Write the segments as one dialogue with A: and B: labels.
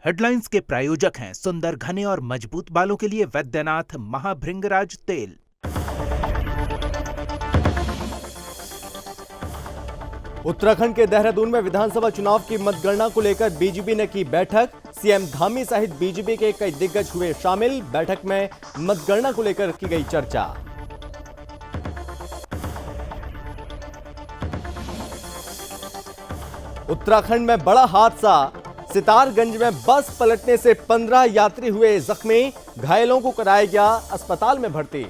A: Headlines के प्रायोजक हैं सुंदर घने और मजबूत बालों के लिए वैद्यनाथ महाभृंगराज तेल।
B: उत्तराखंड के देहरादून में विधानसभा चुनाव की मतगणना को लेकर बीजेपी ने की बैठक। सीएम धामी सहित बीजेपी के कई दिग्गज हुए शामिल। बैठक में मतगणना को लेकर की गई चर्चा। उत्तराखंड में बड़ा हादसा। सितारगंज में बस पलटने से 15 यात्री हुए जख्मी। घायलों को कराया गया अस्पताल में भर्ती।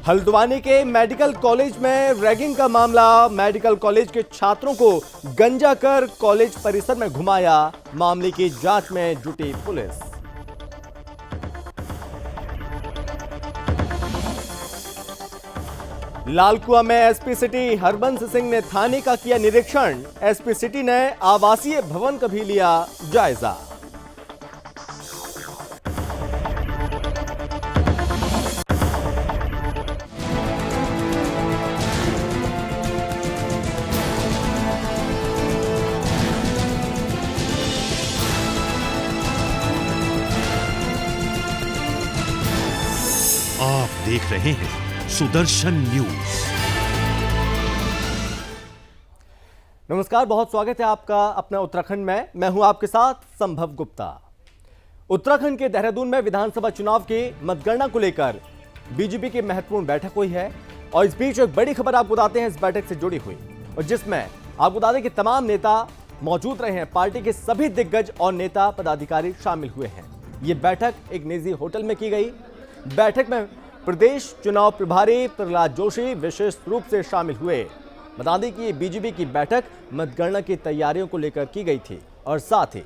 B: हल्द्वानी के मेडिकल कॉलेज में रैगिंग का मामला। मेडिकल कॉलेज के छात्रों को गंजा कर कॉलेज परिसर में घुमाया। मामले की जांच में जुटी पुलिस। लालकुआ में एसपी सिटी हरबंस सिंह ने थाने का किया निरीक्षण। एसपी सिटी ने आवासीय भवन का भी लिया जायजा।
C: आप देख रहे हैं सुदर्शन न्यूज।
B: नमस्कार, बहुत स्वागत है आपका अपना उत्तराखंड में। मैं हूं आपके साथ संभव गुप्ता। उत्तराखंड के देहरादून में विधानसभा चुनाव की मतगणना को लेकर बीजेपी की महत्वपूर्ण बैठक हुई है और इस बीच एक बड़ी खबर आपको बताते हैं इस बैठक से जुड़ी हुई, और जिसमें आपको बता दें कि तमाम नेता मौजूद रहे हैं। पार्टी के सभी दिग्गज और नेता पदाधिकारी शामिल हुए हैं। ये बैठक एक निजी होटल में की गई। बैठक में प्रदेश चुनाव प्रभारी प्रहलाद जोशी विशेष रूप से शामिल हुए। बता दें कि बीजेपी की बैठक मतगणना की तैयारियों को लेकर की गई थी और साथ ही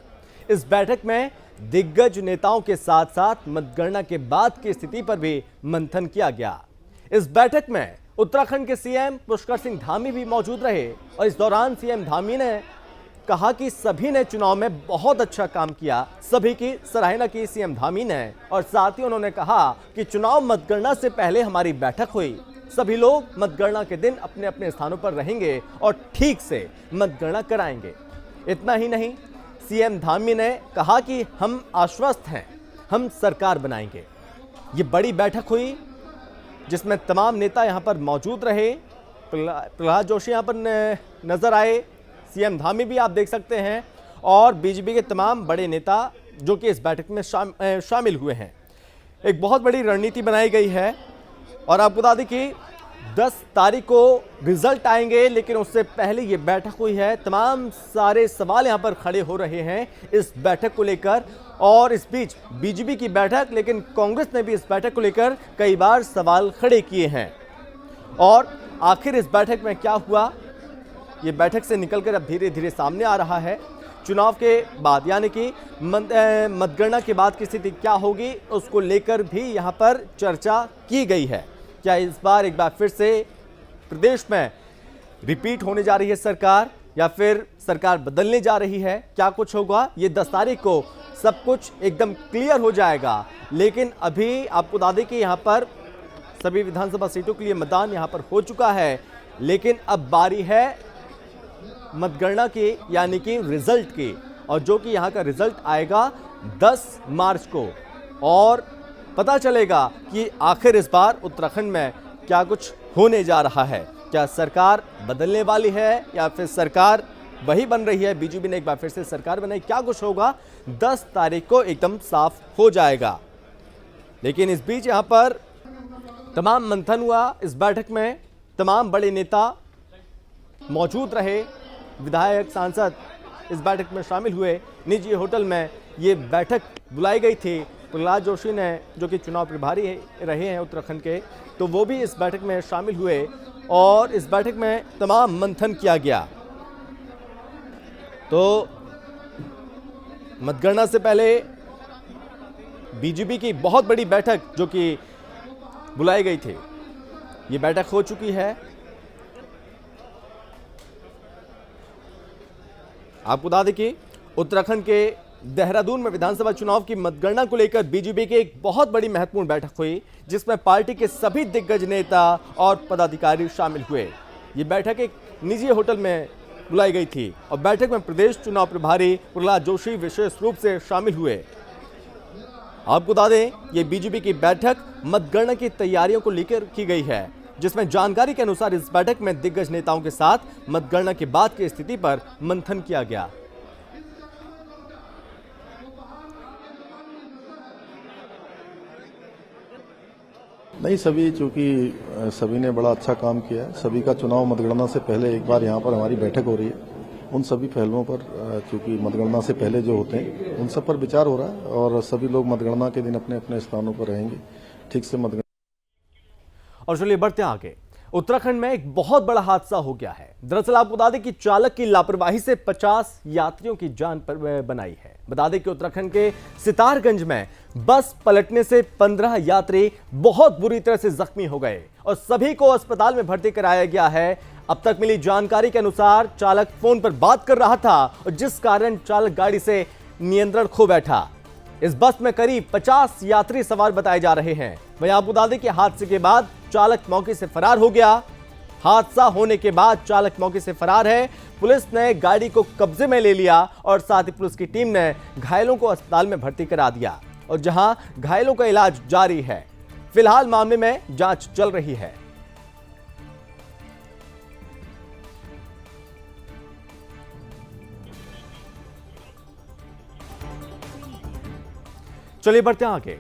B: इस बैठक में दिग्गज नेताओं के साथ साथ मतगणना के बाद की स्थिति पर भी मंथन किया गया। इस बैठक में उत्तराखंड के सीएम पुष्कर सिंह धामी भी मौजूद रहे और इस दौरान सीएम धामी ने कहा कि सभी ने चुनाव में बहुत अच्छा काम किया। सभी की सराहना की सीएम धामी ने और साथ ही उन्होंने कहा कि चुनाव मतगणना से पहले हमारी बैठक हुई। सभी लोग मतगणना के दिन अपने अपने स्थानों पर रहेंगे और ठीक से मतगणना कराएंगे। इतना ही नहीं, सीएम धामी ने कहा कि हम आश्वस्त हैं, हम सरकार बनाएंगे। ये बड़ी बैठक हुई जिसमें तमाम नेता यहां पर मौजूद रहे। प्रहलाद जोशी यहां पर नजर आए, सीएम धामी भी आप देख सकते हैं और बीजेपी के तमाम बड़े नेता जो कि इस बैठक में शामिल हुए हैं। एक बहुत बड़ी रणनीति बनाई गई है और आपको बता दें कि 10 तारीख को रिजल्ट आएंगे, लेकिन उससे पहले ये बैठक हुई है। तमाम सारे सवाल यहां पर खड़े हो रहे हैं इस बैठक को लेकर। और इस बीच बीजेपी की बैठक, लेकिन कांग्रेस ने भी इस बैठक को लेकर कई बार सवाल खड़े किए हैं। और आखिर इस बैठक में क्या हुआ, ये बैठक से निकलकर अब धीरे धीरे सामने आ रहा है। चुनाव के बाद यानी कि मतगणना के बाद की स्थिति क्या होगी, उसको लेकर भी यहाँ पर चर्चा की गई है। क्या इस बार एक बार फिर से प्रदेश में रिपीट होने जा रही है सरकार, या फिर सरकार बदलने जा रही है? क्या कुछ होगा, ये 10 तारीख को सब कुछ एकदम क्लियर हो जाएगा। लेकिन अभी आपको बता दें कि यहाँ पर सभी विधानसभा सीटों के लिए मतदान यहाँ पर हो चुका है, लेकिन अब बारी है मतगणना की, यानी कि रिजल्ट की। और जो कि यहाँ का रिजल्ट आएगा 10 मार्च को, और पता चलेगा कि आखिर इस बार उत्तराखंड में क्या कुछ होने जा रहा है। क्या सरकार बदलने वाली है या फिर सरकार वही बन रही है? बीजेपी ने एक बार फिर से सरकार बनाई। क्या कुछ होगा 10 तारीख को एकदम साफ हो जाएगा। लेकिन इस बीच यहाँ पर तमाम मंथन हुआ। इस बैठक में तमाम बड़े नेता मौजूद रहे, विधायक सांसद इस बैठक में शामिल हुए। निजी होटल में ये बैठक बुलाई गई थी। प्रहलाद जोशी ने, जो कि चुनाव प्रभारी रहे हैं उत्तराखंड के, तो वो भी इस बैठक में शामिल हुए और इस बैठक में तमाम मंथन किया गया। तो मतगणना से पहले बीजेपी की बहुत बड़ी बैठक जो कि बुलाई गई थी, ये बैठक हो चुकी है। आपको बता दें कि उत्तराखंड के देहरादून में विधानसभा चुनाव की मतगणना को लेकर बीजेपी की एक बहुत बड़ी महत्वपूर्ण बैठक हुई, जिसमें पार्टी के सभी दिग्गज नेता और पदाधिकारी शामिल हुए। ये बैठक एक निजी होटल में बुलाई गई थी और बैठक में प्रदेश चुनाव प्रभारी प्रहलाद जोशी विशेष रूप से शामिल हुए। आपको बता दें, ये बीजेपी की बैठक मतगणना की तैयारियों को लेकर की गई है, जिसमें जानकारी के अनुसार इस बैठक में दिग्गज नेताओं के साथ मतगणना के बाद की स्थिति पर मंथन किया गया।
D: नहीं, सभी चूंकि सभी ने बड़ा अच्छा काम किया है। सभी का चुनाव मतगणना से पहले एक बार यहाँ पर हमारी बैठक हो रही है। उन सभी पहलुओं पर चूंकि मतगणना से पहले जो होते हैं उन सब पर विचार हो रहा है और सभी लोग मतगणना के दिन अपने अपने स्थानों पर रहेंगे, ठीक से मतगणना।
B: और चलिए बढ़ते हैं आगे। उत्तराखंड में एक बहुत बड़ा हादसा हो गया है। दरअसल आपको बता दें कि चालक की लापरवाही से 50 यात्रियों की जान बनाई है। बता दें कि उत्तराखंड के सितारगंज में बस पलटने से 15 यात्री बहुत बुरी तरह से जख्मी हो गए और सभी को अस्पताल में भर्ती कराया गया है। अब तक मिली जानकारी के अनुसार चालक फोन पर बात कर रहा था और जिस कारण चालक गाड़ी से नियंत्रण खो बैठा। इस बस में करीब 50 यात्री सवार बताए जा रहे हैं। वहीं आपको बता दें कि हादसे के बाद चालक मौके से फरार हो गया। हादसा होने के बाद चालक मौके से फरार है। पुलिस ने गाड़ी को कब्जे में ले लिया और साथ ही पुलिस की टीम ने घायलों को अस्पताल में भर्ती करा दिया और जहां घायलों का इलाज जारी है। फिलहाल मामले में जांच चल रही है। चलिए बढ़ते हैं आगे।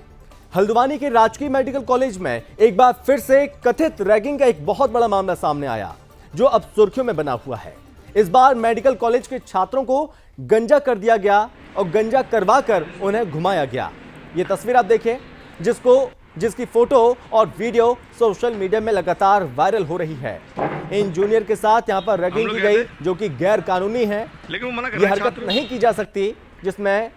B: हल्द्वानी के राजकीय मेडिकल कॉलेज में एक बार फिर से कथित रैगिंग का एक बहुत बड़ा मामला सामने आया, जो अब सुर्खियों में बना हुआ है। इस बार मेडिकल कॉलेज के छात्रों को गंजा कर दिया गया और गंजा करवाकर उन्हें घुमाया गया। ये तस्वीर आप देखें, जिसकी फोटो और वीडियो सोशल मीडिया में लगातार वायरल हो रही है। इन जूनियर के साथ यहां पर रैगिंग की गई, जो कि गैर कानूनी है। ये हरकत नहीं की जा सकती, जिसमें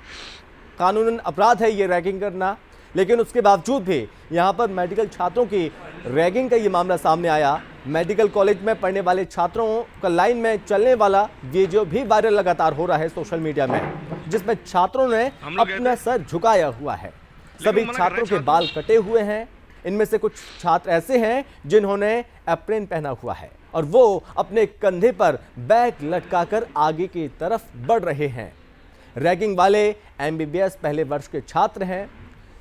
B: कानूनन अपराध है ये रैगिंग करना, लेकिन उसके बावजूद भी यहां पर मेडिकल छात्रों की रैगिंग का ये मामला सामने आया। मेडिकल कॉलेज में पढ़ने वाले छात्रों का लाइन में चलने वाला वीडियो भी वायरल लगातार हो रहा है सोशल मीडिया में, जिसमें छात्रों ने अपना सर झुकाया हुआ है। सभी छात्रों के बाल कटे हुए हैं। इनमें से कुछ छात्र ऐसे हैं जिन्होंने एप्रेन पहना हुआ है और वो अपने कंधे पर बैग लटकाकर आगे की तरफ बढ़ रहे हैं। रैगिंग वाले एमबीबीएस पहले वर्ष के छात्र हैं।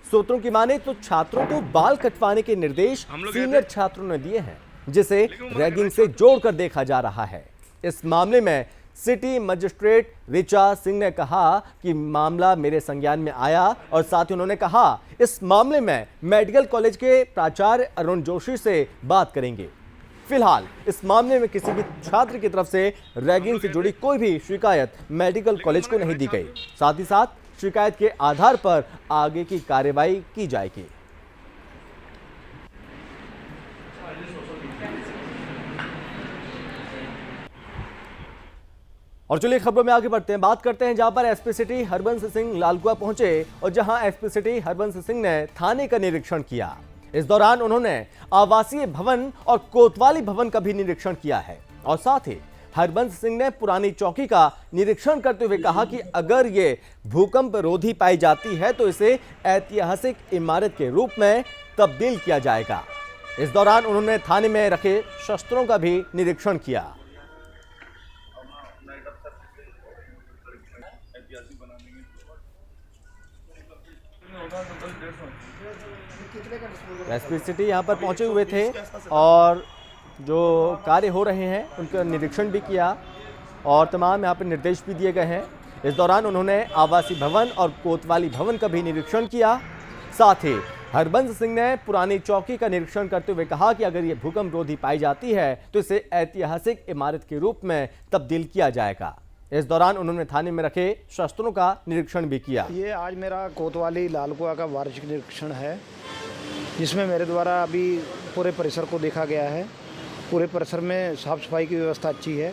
B: सूत्रों की माने तो छात्रों को बाल कटवाने के निर्देश सीनियर छात्रों ने दिए हैं, जिसे रैगिंग से जोड़कर देखा जा रहा है। इस मामले में सिटी मजिस्ट्रेट ऋचा सिंह ने कहा कि मामला मेरे संज्ञान में आया और साथ ही उन्होंने कहा इस मामले में मेडिकल कॉलेज के प्राचार्य अरुण जोशी से बात करेंगे। फिलहाल इस मामले में किसी भी छात्र की तरफ से रैगिंग से जुड़ी कोई भी शिकायत मेडिकल कॉलेज को नहीं दी गई। साथ ही साथ शिकायत के आधार पर आगे की कार्रवाई की जाएगी। और चलिए खबरों में आगे बढ़ते हैं। बात करते हैं जहां पर एसपी सिटी हरबंस सिंह लालकुआ पहुंचे और जहां एसपी सिटी हरबंस सिंह ने थाने का निरीक्षण किया। इस दौरान उन्होंने आवासीय भवन और कोतवाली भवन का भी निरीक्षण किया है और साथ ही हरबंस सिंह ने पुरानी चौकी का निरीक्षण करते हुए कहा कि अगर ये भूकंप रोधी पाई जाती है तो इसे ऐतिहासिक इमारत के रूप में तब्दील किया जाएगा। इस दौरान उन्होंने थाने में रखे शस्त्रों का भी निरीक्षण किया। एसपी सिटी यहाँ पर पहुंचे हुए थे और जो कार्य हो रहे हैं उनका निरीक्षण भी किया और तमाम यहाँ पर निर्देश भी दिए गए हैं। इस दौरान उन्होंने आवासीय भवन और कोतवाली भवन का भी निरीक्षण किया। साथ ही हरबंस सिंह ने पुरानी चौकी का निरीक्षण करते हुए कहा कि अगर ये भूकंप रोधी पाई जाती है तो इसे ऐतिहासिक इमारत के रूप में तब्दील किया जाएगा। इस दौरान उन्होंने थाने में रखे शस्त्रों का निरीक्षण भी किया।
E: ये आज मेरा कोतवाली लालकुआ का वार्षिक निरीक्षण है, जिसमें मेरे द्वारा अभी पूरे परिसर को देखा गया है। पूरे परिसर में साफ सफाई की व्यवस्था अच्छी है।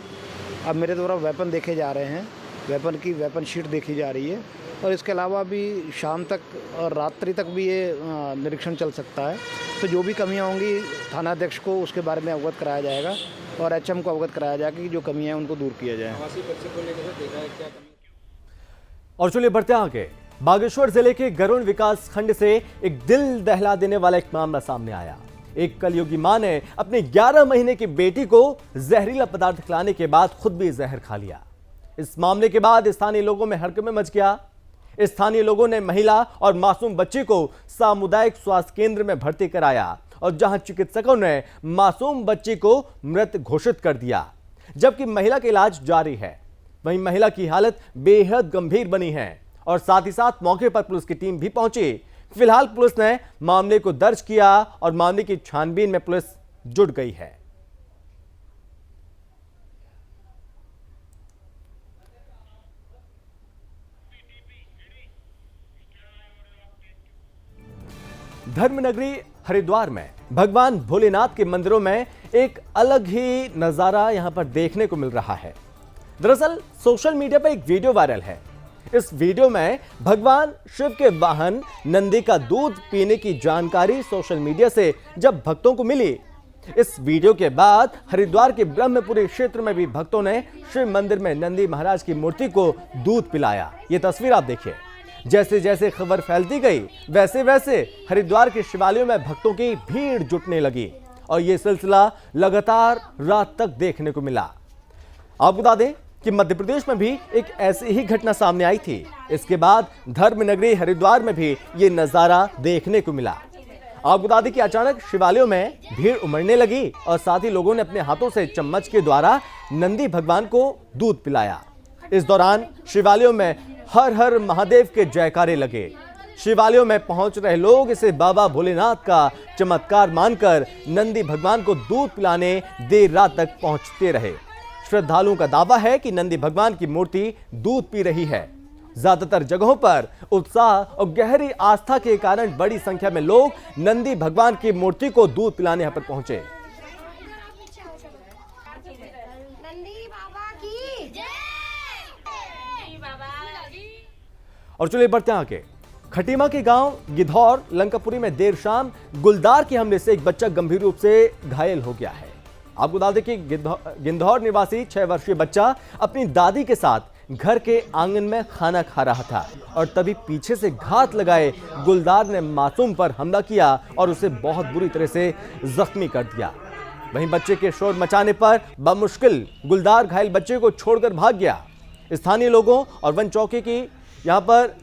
E: अब मेरे द्वारा वेपन देखे जा रहे हैं, वेपन शीट देखी जा रही है और इसके अलावा भी शाम तक और रात्रि तक भी ये निरीक्षण चल सकता है। तो जो भी कमियां होंगी थानाध्यक्ष को उसके बारे में अवगत कराया जाएगा और एचएम को अवगत कराया जाएगा कि जो कमियां हैं उनको दूर किया जाए।
B: और चलिए बढ़ते हैं आगे। बागेश्वर जिले के गरुड़ विकास खंड से एक दिल दहला देने वाला एक मामला सामने आया। एक कलयुगी मां ने अपनी 11 महीने की बेटी को जहरीला पदार्थ खिलाने के बाद खुद भी जहर खा लिया। इस मामले के बाद स्थानीय लोगों में हड़कंप मच गया। स्थानीय लोगों ने महिला और मासूम बच्चे को सामुदायिक स्वास्थ्य केंद्र में भर्ती कराया और जहां चिकित्सकों ने मासूम बच्चे को मृत घोषित कर दिया, जबकि महिला का इलाज जारी है। वहीं महिला की हालत बेहद गंभीर बनी है और साथ ही साथ मौके पर पुलिस की टीम भी पहुंची। फिलहाल पुलिस ने मामले को दर्ज किया और मामले की छानबीन में पुलिस जुट गई है। धर्मनगरी हरिद्वार में भगवान भोलेनाथ के मंदिरों में एक अलग ही नजारा यहां पर देखने को मिल रहा है। दरअसल सोशल मीडिया पर एक वीडियो वायरल है। इस वीडियो में भगवान शिव के वाहन नंदी का दूध पीने की जानकारी सोशल मीडिया से जब भक्तों को मिली, इस वीडियो के बाद हरिद्वार के ब्रह्मपुरी क्षेत्र में भी भक्तों ने शिव मंदिर में नंदी महाराज की मूर्ति को दूध पिलाया। ये तस्वीर आप देखिए। जैसे जैसे खबर फैलती गई वैसे वैसे हरिद्वार के शिवालयों में भक्तों की भीड़ जुटने लगी और यह सिलसिला लगातार रात तक देखने को मिला। आपको बता दें कि मध्य प्रदेश में भी एक ऐसी ही घटना सामने आई थी। इसके बाद धर्मनगरी हरिद्वार में भी ये नजारा देखने को मिला। आपको बता दें कि अचानक शिवालयों में भीड़ उमड़ने लगी और साथ ही लोगों ने अपने हाथों से चम्मच के द्वारा नंदी भगवान को दूध पिलाया। इस दौरान शिवालयों में हर हर महादेव के जयकारे लगे। शिवालयों में पहुंच रहे लोग इसे बाबा भोलेनाथ का चमत्कार मानकर नंदी भगवान को दूध पिलाने देर रात तक पहुंचते रहे। श्रद्धालुओं का दावा है कि नंदी भगवान की मूर्ति दूध पी रही है। ज्यादातर जगहों पर उत्साह और गहरी आस्था के कारण बड़ी संख्या में लोग नंदी भगवान की मूर्ति को दूध पिलाने यहां पर पहुंचे। और चलिए बढ़ते हैं आगे। खटीमा के गांव गिधौर लंकापुरी में देर शाम गुलदार के हमले से एक बच्चा गंभीर रूप से घायल हो गया है। आपको बता दें कि गिंधौर निवासी 6 वर्षीय बच्चा अपनी दादी के साथ घर के आंगन में खाना खा रहा था और तभी पीछे से घात लगाए गुलदार ने मासूम पर हमला किया और उसे बहुत बुरी तरह से जख्मी कर दिया। वहीं बच्चे के शोर मचाने पर बमुश्किल गुलदार घायल बच्चे को छोड़कर भाग गया। स्थानीय लोगों और वन चौकी की यहां पर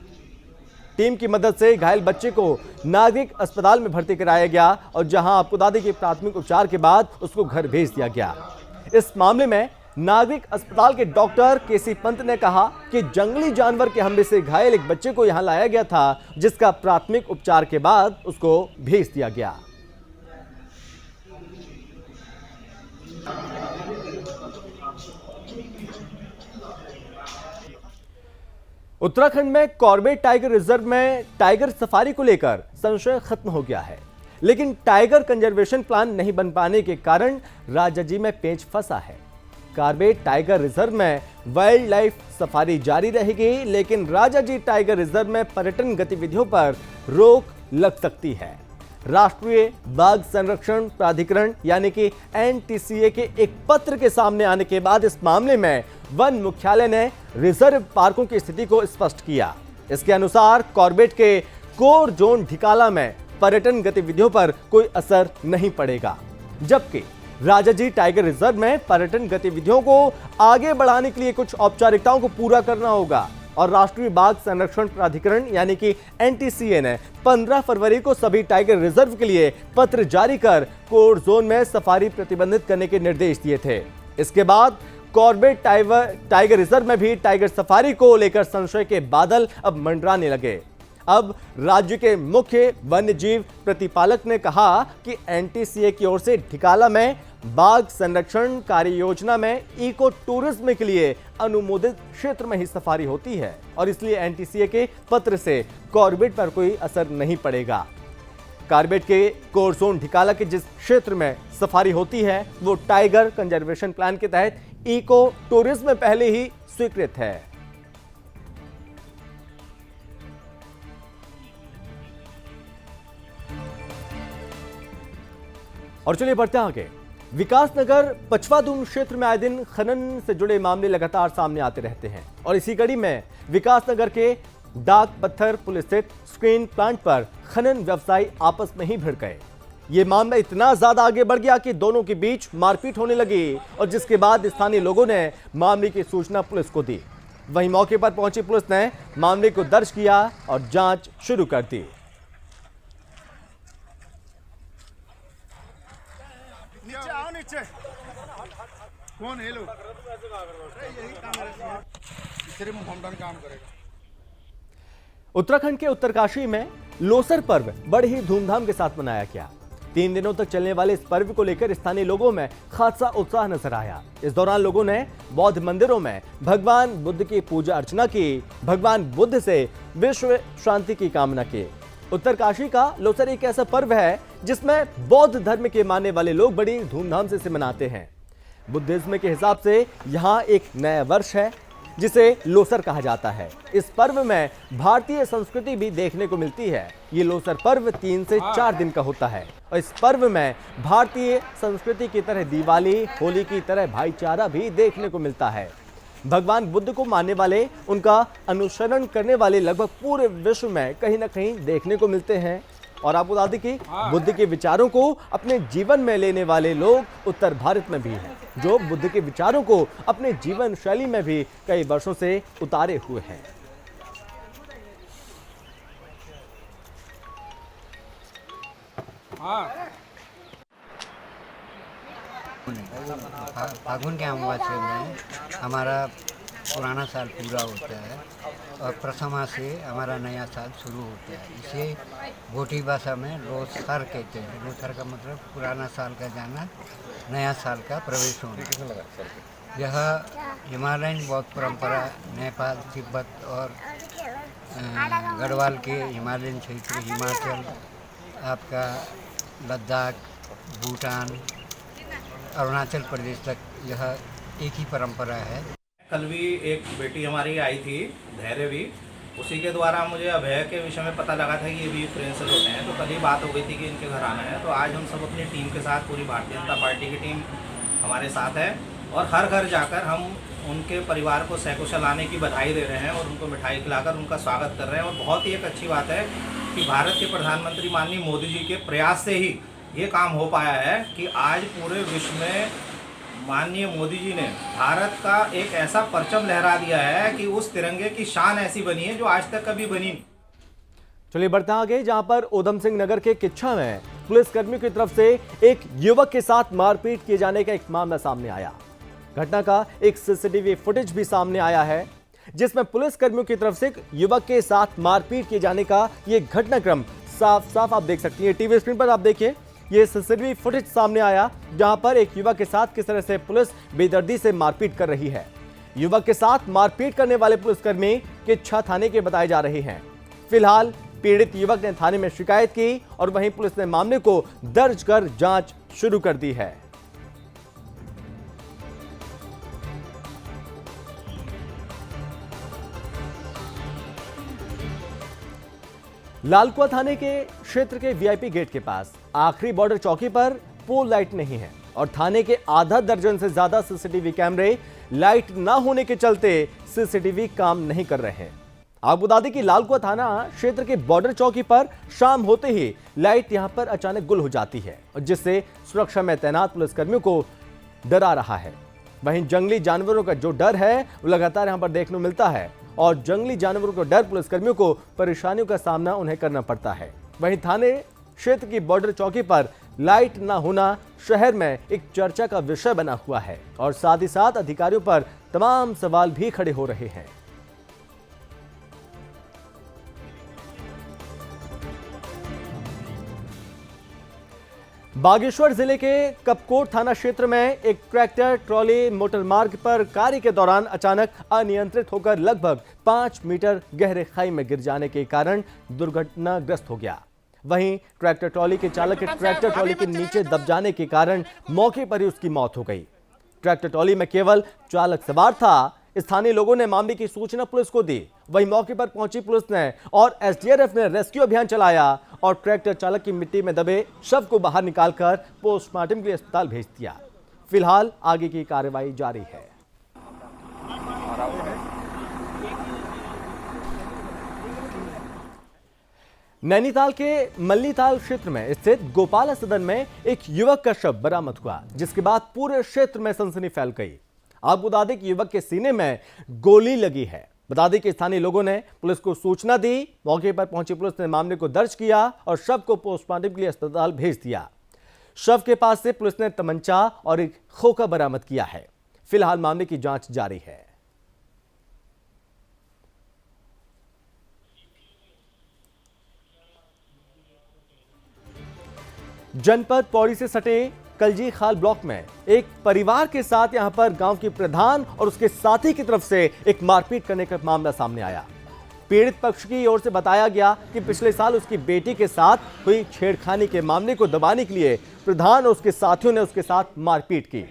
B: टीम की मदद से घायल बच्चे को नागरिक अस्पताल में भर्ती कराया गया और जहां आपको बता दें कि प्राथमिक उपचार के बाद उसको घर भेज दिया गया। इस मामले में नागरिक अस्पताल के डॉक्टर केसी पंत ने कहा कि जंगली जानवर के हमले से घायल एक बच्चे को यहां लाया गया था, जिसका प्राथमिक उपचार के बाद उसको भेज दिया गया। उत्तराखंड में कॉर्बेट टाइगर रिजर्व में टाइगर सफारी को लेकर संशय खत्म हो गया है, लेकिन टाइगर कंजर्वेशन प्लान नहीं बन पाने के कारण राजाजी में पेंच फंसा है। कॉर्बेट टाइगर रिजर्व में वाइल्ड लाइफ सफारी जारी रहेगी, लेकिन राजाजी टाइगर रिजर्व में पर्यटन गतिविधियों पर रोक लग सकती है। राष्ट्रीय बाघ संरक्षण प्राधिकरण यानी कि NTCA के एक पत्र के सामने आने के बाद इस मामले में वन मुख्यालय ने रिजर्व पार्कों की स्थिति को स्पष्ट किया। इसके अनुसार कॉर्बेट के कोर जोन ढिकाला में पर्यटन गतिविधियों पर कोई असर नहीं पड़ेगा, जबकि राजाजी टाइगर रिजर्व में पर्यटन गतिविधियों को आगे बढ़ाने के लिए कुछ औपचारिकताओं को पूरा करना होगा और राष्ट्रीय बाघ संरक्षण प्राधिकरण यानी कि NTCA ने 15 फरवरी को सभी टाइगर रिजर्व के लिए पत्र जारी कर कोर जोन में सफारी प्रतिबंधित करने के निर्देश दिए थे। इसके बाद कॉर्बेट टाइगर रिजर्व में भी टाइगर सफारी को लेकर संशय के बादल अब मंडराने लगे। अब राज्य के मुख्य वन्यजीव प्रतिपालक ने कहा कि NTCA की ओर से ढिकाला में बाघ संरक्षण कार्य योजना में इको टूरिज्म के लिए अनुमोदित क्षेत्र में ही सफारी होती है और इसलिए NTCA के पत्र से कॉर्बेट पर कोई असर नहीं पड़ेगा। कॉर्बेट के कोर जोन ढिकाला के जिस क्षेत्र में सफारी होती है वो टाइगर कंजर्वेशन प्लान के तहत इको टूरिज्म में पहले ही स्वीकृत है। और चलिए बढ़ते हैं आगे। विकासनगर पचवादून क्षेत्र में आए दिन खनन से जुड़े मामले लगातार सामने आते रहते हैं और इसी कड़ी में विकासनगर के डाक पत्थर पुल स्थित स्क्रीन प्लांट पर खनन व्यवसायी आपस में ही भिड़ गए। ये मामला इतना ज्यादा आगे बढ़ गया कि दोनों के बीच मारपीट होने लगी और जिसके बाद स्थानीय लोगों ने मामले की सूचना पुलिस को दी। वहीं मौके पर पहुंची पुलिस ने मामले को दर्ज किया और जांच शुरू कर दी।
F: नीचे आओ, नीचे कौन है लोग? सिर्फ होमडन काम करेगा।
B: उत्तराखंड के उत्तरकाशी में लोसर पर्व बड़े ही धूमधाम के साथ मनाया गया। 3 दिनों तक चलने वाले इस पर्व को लेकर स्थानीय लोगों में खासा उत्साह नजर आया। इस दौरान लोगों ने बौद्ध मंदिरों में भगवान बुद्ध की पूजा अर्चना की, भगवान बुद्ध से विश्व शांति की कामना की। उत्तरकाशी का लोसर एक ऐसा पर्व है जिसमें बौद्ध धर्म के मानने वाले लोग बड़ी धूमधाम से इसे मनाते हैं। बुद्धिज्म के हिसाब से यहाँ एक नया वर्ष है जिसे लोसर कहा जाता है। इस पर्व में भारतीय संस्कृति भी देखने को मिलती है। ये लोसर पर्व 3 से 4 दिन का होता है और इस पर्व में भारतीय संस्कृति की तरह दिवाली, होली की तरह भाईचारा भी देखने को मिलता है। भगवान बुद्ध को मानने वाले, उनका अनुसरण करने वाले लगभग पूरे विश्व में कहीं ना कहीं देखने को मिलते हैं। और आपको बता दें कि बुद्ध के विचारों को अपने जीवन में लेने वाले लोग उत्तर भारत में भी हैं, जो बुद्ध के विचारों को अपने जीवन शैली में भी कई वर्षों से उतारे हुए हैं।
G: फागुन के अमावस्या में हमारा पुराना साल पूरा होता है और प्रथमा से हमारा नया साल शुरू होता है। इसे गोटी भाषा में लोसर कहते हैं। लोसर का मतलब पुराना साल का जाना, नया साल का प्रवेश होना। यह हिमालयन बौद्ध परंपरा नेपाल, तिब्बत और गढ़वाल के हिमालयन क्षेत्र, हिमाचल, आपका लद्दाख, भूटान, अरुणाचल प्रदेश तक यह एक ही परंपरा है।
H: कल भी एक बेटी हमारी आई थी, धैर्यवी, उसी के द्वारा मुझे अभय के विषय में पता लगा था कि ये भी फ्रेंड्स होते हैं। तो कल ही बात हो गई थी कि इनके घर आना है। तो आज हम सब अपनी टीम के साथ, पूरी भारतीय जनता पार्टी की टीम हमारे साथ है और हर घर जाकर हम उनके परिवार को सकुशल आने की बधाई दे रहे हैं और उनको मिठाई खिलाकर उनका स्वागत कर रहे हैं। और बहुत ही एक अच्छी बात है कि भारत के प्रधानमंत्री माननीय मोदी जी के प्रयास से ही ये काम हो पाया है कि आज पूरे विश्व में माननीय मोदी जी ने भारत का एक ऐसा परचम लहरा दिया है कि उस तिरंगे की शान ऐसी बनी है जो आज तक कभी बनी नहीं।
B: चलिए बढ़ते हैं आगे, जहां पर उधम सिंह नगर के किच्छा में पुलिस कर्मियों की तरफ से एक युवक के साथ मारपीट किए जाने का एक मामला सामने आया। घटना का एक सीसीटीवी फुटेज भी सामने आया है जिसमें पुलिस कर्मियों की तरफ से एक युवक के साथ मारपीट किए जाने का ये घटनाक्रम साफ साफ आप देख सकती हैं। टीवी स्क्रीन पर आप देखिए, ये सीसीटीवी फुटेज सामने आया जहां पर एक युवक के साथ किस तरह से पुलिस बेदर्दी से मारपीट कर रही है। युवक के साथ मारपीट करने वाले पुलिसकर्मी किच्छा थाने के बताए जा रहे हैं। फिलहाल पीड़ित युवक ने थाने में शिकायत की और वहीं पुलिस ने मामले को दर्ज कर जांच शुरू कर दी है। लालकुआ थाने के क्षेत्र के वीआईपी गेट के पास आखिरी बॉर्डर चौकी पर पोल लाइट नहीं है और थाने के आधा दर्जन से ज्यादा सीसीटीवी कैमरे लाइट न होने के चलते सीसीटीवी काम नहीं कर रहे हैं। आपको बता दें कि लालकुआ थाना क्षेत्र के बॉर्डर चौकी पर शाम होते ही लाइट यहां पर अचानक गुल हो जाती है और जिससे सुरक्षा में तैनात पुलिसकर्मियों को डरा रहा है। वहीं जंगली जानवरों का जो डर है वो लगातार यहां पर देखने को मिलता है और जंगली जानवरों का डर पुलिसकर्मियों को परेशानियों का सामना उन्हें करना पड़ता है। वहीं थाने क्षेत्र की बॉर्डर चौकी पर लाइट न होना शहर में एक चर्चा का विषय बना हुआ है और साथ ही साथ अधिकारियों पर तमाम सवाल भी खड़े हो रहे हैं। बागेश्वर जिले के कपकोट थाना क्षेत्र में एक ट्रैक्टर ट्रॉली मोटर मार्ग पर कार्य के दौरान अचानक अनियंत्रित होकर लगभग 5 मीटर गहरे खाई में गिर जाने के कारण दुर्घटनाग्रस्त हो गया। वहीं ट्रैक्टर ट्रॉली के चालक के ट्रैक्टर ट्रॉली के नीचे दब जाने के कारण मौके पर ही उसकी मौत हो गई। ट्रैक्टर ट्रॉली में केवल चालक सवार था। स्थानीय लोगों ने मामले की सूचना पुलिस को दी। वहीं मौके पर पहुंची पुलिस ने और एसडीआरएफ ने रेस्क्यू अभियान चलाया और ट्रैक्टर चालक की मिट्टी में दबे शव को बाहर निकालकर पोस्टमार्टम के लिए अस्पताल भेज दिया। फिलहाल आगे की कार्रवाई जारी है। नैनीताल के मल्लीताल क्षेत्र में स्थित गोपाला सदन में एक युवक का शव बरामद हुआ, जिसके बाद पूरे क्षेत्र में सनसनी फैल गई। आपको बता दें कि युवक के सीने में गोली लगी है। बता दें कि स्थानीय लोगों ने पुलिस को सूचना दी। मौके पर पहुंची पुलिस ने मामले को दर्ज किया और शव को पोस्टमार्टम के लिए अस्पताल भेज दिया। शव के पास से पुलिस ने तमंचा और एक खोखा बरामद किया है। फिलहाल मामले की जांच जारी है। जनपद पौड़ी से सटे कलजी खाल ब्लॉक में एक परिवार के साथ यहां पर गांव की प्रधान और उसके साथी की तरफ से एक मारपीट करने का मामला सामने आया। पीड़ित पक्ष की ओर से बताया गया कि पिछले साल उसकी बेटी के साथ हुई छेड़खानी के मामले को दबाने के लिए प्रधान और उसके साथियों ने उसके साथ मारपीट की।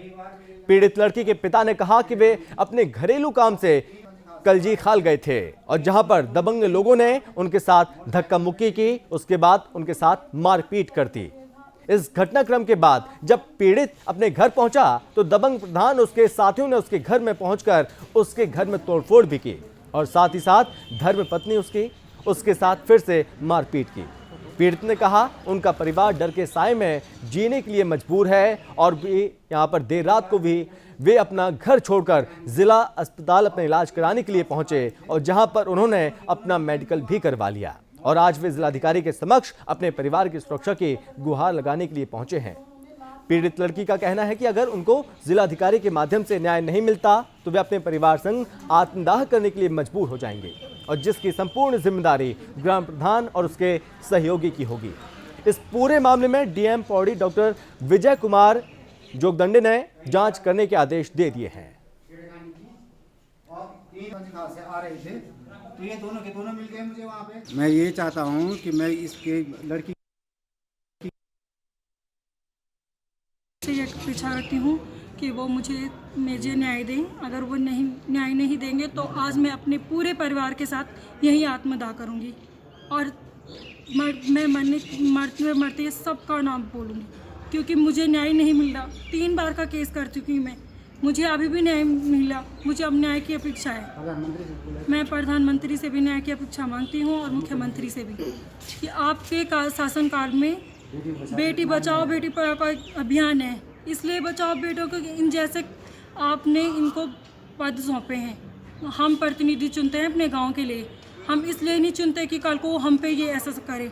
B: पीड़ित लड़की के पिता ने कहा कि वे अपने घरेलू काम से कलजी खाल गए थे और जहां पर दबंग लोगों ने उनके साथ धक्का मुक्की की, उसके बाद उनके साथ मारपीट कर दी। इस घटनाक्रम के बाद जब पीड़ित अपने घर पहुंचा तो दबंग प्रधान उसके साथियों ने उसके घर में पहुंचकर उसके घर में तोड़फोड़ भी की और साथ ही साथ धर्मपत्नी उसके साथ फिर से मारपीट की। पीड़ित ने कहा उनका परिवार डर के साए में जीने के लिए मजबूर है और भी यहां पर देर रात को भी वे अपना घर छोड़कर जिला अस्पताल अपना इलाज कराने के लिए पहुंचे और जहां पर उन्होंने अपना मेडिकल भी करवा लिया और आज वे जिलाधिकारी के समक्ष अपने परिवार की सुरक्षा की गुहार लगाने के लिए पहुंचे हैं। पीड़ित लड़की का कहना है कि अगर उनको जिलाधिकारी के माध्यम से न्याय नहीं मिलता तो वे अपने परिवार संग आत्मदाह करने के लिए मजबूर हो जाएंगे और जिसकी संपूर्ण जिम्मेदारी ग्राम प्रधान और उसके सहयोगी की होगी। इस पूरे मामले में डीएम पौड़ी डॉक्टर विजय कुमार जोगदंडे ने जांच करने के आदेश दे दिए हैं।
I: तो ये दोनों के दोनों मिल गए मुझे वहाँ पे। मैं ये चाहता हूँ कि मैं इसके लड़की
J: से ये पीछा करती हूँ कि वो मुझे न्याय दें। अगर वो न्याय नहीं देंगे तो आज मैं अपने पूरे परिवार के साथ यही आत्मदाह करूँगी और मैं मरते सबका नाम बोलूँगी क्योंकि मुझे न्याय नहीं मिल रहा। 3 बार का केस कर चुकी हूँ मैं, मुझे अभी भी न्याय मिला। मुझे अब न्याय की अपेक्षा है। मैं प्रधानमंत्री से भी न्याय की अपेक्षा मांगती हूँ और मुख्यमंत्री से भी कि आपके शासनकाल में बेटी बचाओ बेटी पढ़ाओ का अभियान है, इसलिए बचाओ बेटों को। इन जैसे आपने इनको पद सौंपे हैं। हम प्रतिनिधि चुनते हैं अपने गांव के लिए, हम इसलिए नहीं चुनते कि कल को हम पे ये ऐसा करे।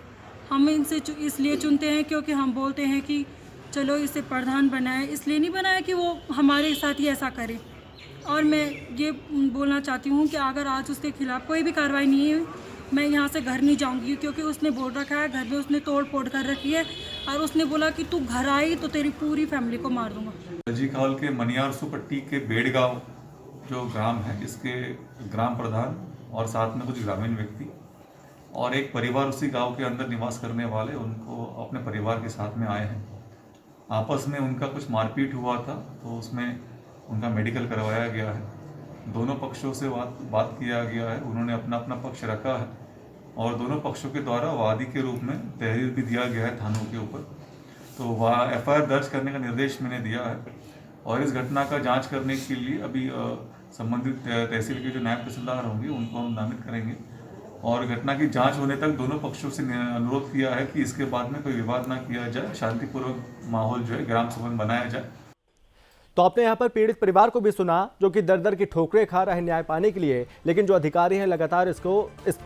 J: हम इनसे इसलिए चुनते हैं क्योंकि हम बोलते हैं कि चलो इसे प्रधान बनाए, इसलिए नहीं बनाया कि वो हमारे साथ ही ऐसा करे। और मैं ये बोलना चाहती हूँ कि अगर आज उसके खिलाफ़ कोई भी कार्रवाई नहीं हुई, मैं यहाँ से घर नहीं जाऊँगी क्योंकि उसने बोल रखा है, घर में उसने तोड़ फोड़ कर रखी है और उसने बोला कि तू घर आई तो तेरी पूरी फैमिली को मार दूँगा।
K: कलजी खाल के मनियार सुपट्टी के बेड़गांव जो ग्राम है, इसके ग्राम प्रधान और साथ में कुछ ग्रामीण व्यक्ति और एक परिवार उसी गाँव के अंदर निवास करने वाले उनको अपने परिवार के साथ में आए हैं। आपस में उनका कुछ मारपीट हुआ था तो उसमें उनका मेडिकल करवाया गया है। दोनों पक्षों से बात किया गया है, उन्होंने अपना अपना पक्ष रखा है और दोनों पक्षों के द्वारा वादी के रूप में तहरीर भी दिया गया है थानों के ऊपर। तो वह एफआईआर दर्ज करने का निर्देश मैंने दिया है और इस घटना का जांच करने के लिए अभी संबंधित तहसील के जो नायब तहसीलदार होंगे उनको हम नामित करेंगे और घटना की जांच होने तक दोनों पक्षों से अनुरोध किया है कि इसके बाद में कोई विवाद ना किया जाए, शांतिपूर्वक माहौल जो है ग्राम संबंध बनाया जाए।
B: तो आपने यहाँ पर पीड़ित परिवार को भी सुना जो कि दर दर की ठोकरें खा रहे हैं न्याय पाने के लिए, लेकिन जो अधिकारी हैं लगातार इस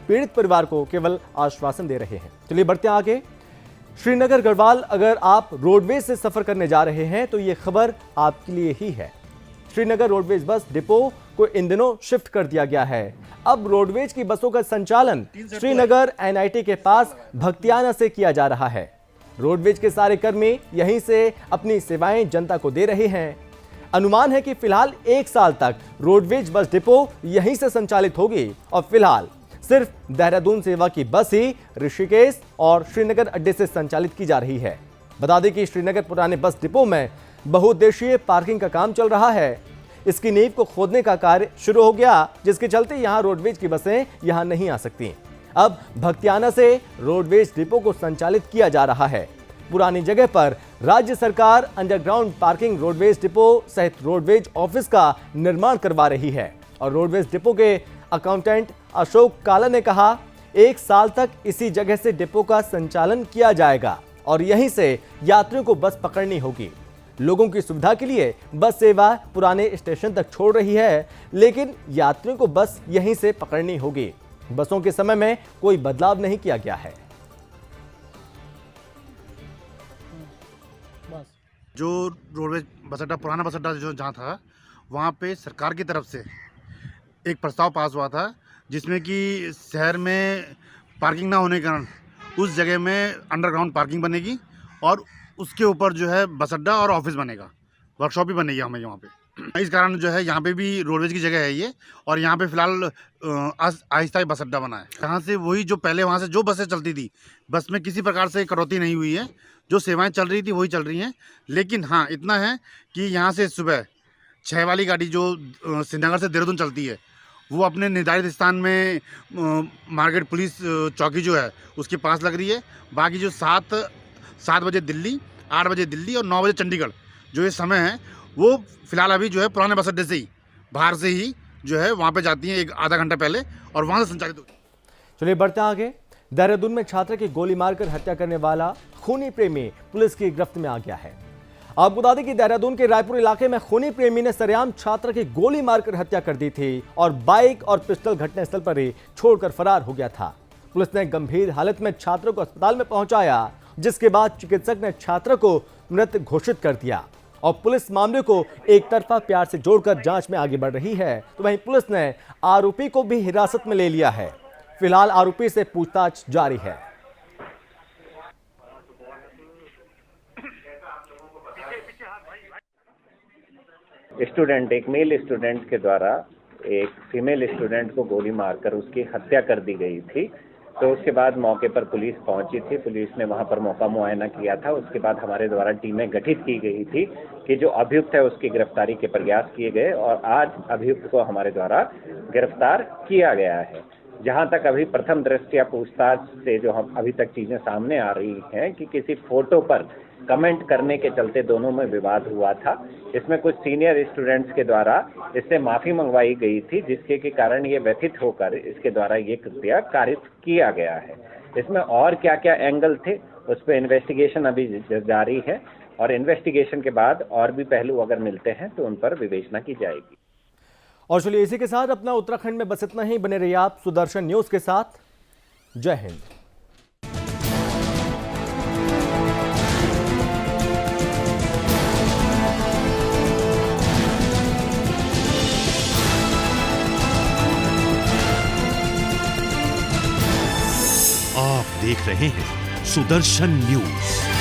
B: पीड़ित परिवार को केवल आश्वासन दे रहे हैं। चलिए बढ़ते हैं आगे। श्रीनगर गढ़वाल अगर आप रोडवेज से सफर करने जा रहे हैं तो ये खबर आपके लिए ही है। श्रीनगर रोडवेज बस डिपो को इन दिनों शिफ्ट कर दिया गया है। अब रोडवेज की बसों का संचालन श्रीनगर एनआईटी के पास भक्तियाना से किया जा रहा है। रोडवेज के सारे कर्मी यहीं से अपनी सेवाएं जनता को दे रहे हैं। अनुमान है कि फिलहाल 1 साल तक रोडवेज बस डिपो यहीं से संचालित होगी और फिलहाल सिर्फ देहरादून सेवा की बस ही ऋषिकेश और श्रीनगर अड्डे से संचालित की जा रही है। बता दें कि श्रीनगर पुराने बस डिपो में बहुउद्देशीय पार्किंग का काम चल रहा है। इसकी नींव को खोदने का कार्य शुरू हो गया, जिसके चलते यहां रोडवेज की बसें यहां नहीं आ सकती। अब भक्तियाना से रोडवेज डिपो को संचालित किया जा रहा है। पुरानी जगह पर राज्य सरकार अंडरग्राउंड पार्किंग रोडवेज डिपो सहित रोडवेज ऑफिस का निर्माण करवा रही है और रोडवेज डिपो के अकाउंटेंट अशोक काला ने कहा 1 साल तक इसी जगह से डिपो का संचालन किया जाएगा और यहीं से यात्रियों को बस पकड़नी होगी। लोगों की सुविधा के लिए बस सेवा पुराने स्टेशन तक छोड़ रही है, लेकिन यात्रियों को बस यहीं से पकड़नी होगी। बसों के समय में कोई बदलाव नहीं किया गया है।
F: जो रोडवेज बस अड्डा, पुराना बस अड्डा जो जहाँ था, वहाँ पे सरकार की तरफ से एक प्रस्ताव पास हुआ था जिसमें कि शहर में पार्किंग ना होने के कारण उस जगह में अंडरग्राउंड पार्किंग बनेगी और उसके ऊपर जो है बस अड्डा और ऑफिस बनेगा, वर्कशॉप भी बनेगी हमें यहाँ पे। इस कारण जो है यहाँ पे भी रोडवेज की जगह है ये, और यहाँ पे फिलहाल आहिस्ता बस अड्डा बना है। यहाँ से वही जो पहले वहाँ से जो बसें चलती थी, बस में किसी प्रकार से कटौती नहीं हुई है, जो सेवाएं चल रही थी वही चल रही हैं। लेकिन हाँ, इतना है कि यहाँ से सुबह 6 वाली गाड़ी जो श्रीनगर से देहरादून चलती है, वो अपने निर्धारित स्थान में मार्केट पुलिस चौकी जो है उसके पास लग रही है। बाकी जो 7 बजे दिल्ली, 8 बजे दिल्ली और 9 बजे चंडीगढ़ जो ये समय है, वो फिलहाल अभी जो है पुराने बस अड्डे से ही, बाहर से ही जो है वहाँ पे जाती हैं 1-आधा घंटा पहले और वहाँ से संचालित होती है।
B: चलिए बढ़ते हैं आगे। देहरादून में छात्र की गोली मारकर हत्या करने वाला खूनी प्रेमी पुलिस की गिरफ्त में आ गया है। आपको बता दें कि देहरादून के रायपुर इलाके में खूनी प्रेमी ने सरेआम छात्र की गोली मारकर हत्या कर दी थी और बाइक और पिस्टल घटनास्थल पर ही छोड़कर फरार हो गया था। पुलिस ने गंभीर हालत में छात्र को अस्पताल में पहुंचाया, जिसके बाद चिकित्सक ने छात्र को मृत घोषित कर दिया और पुलिस मामले को एक तरफा प्यार से जोड़कर जांच में आगे बढ़ रही है। तो वहीं पुलिस ने आरोपी को भी हिरासत में ले लिया है। फिलहाल आरोपी से पूछताछ जारी है।
L: स्टूडेंट, एक मेल स्टूडेंट के द्वारा एक फीमेल स्टूडेंट को गोली मारकर उसकी हत्या कर दी गई थी। तो उसके बाद मौके पर पुलिस पहुंची थी। पुलिस ने वहां पर मौका मुआयना किया था। उसके बाद हमारे द्वारा टीमें गठित की गई थी कि जो अभियुक्त है उसकी गिरफ्तारी के प्रयास किए गए और आज अभियुक्त को हमारे द्वारा गिरफ्तार किया गया है। जहां तक अभी प्रथम दृष्टया पूछताछ से जो हम अभी तक चीजें सामने आ रही हैं कि किसी फोटो पर कमेंट करने के चलते दोनों में विवाद हुआ था। इसमें कुछ सीनियर स्टूडेंट्स के द्वारा इससे माफी मंगवाई गई थी, जिसके के कारण ये व्यथित होकर इसके द्वारा ये कृत्य कारित किया गया है। इसमें और क्या क्या एंगल थे उस पर इन्वेस्टिगेशन अभी जारी है और इन्वेस्टिगेशन के बाद और भी पहलू अगर मिलते हैं तो उन पर विवेचना की जाएगी।
B: और चलिए इसी के साथ अपना उत्तराखंड में बस इतना ही। बने रहिए आप सुदर्शन न्यूज के साथ। जय हिंद।
C: आप देख रहे हैं सुदर्शन न्यूज।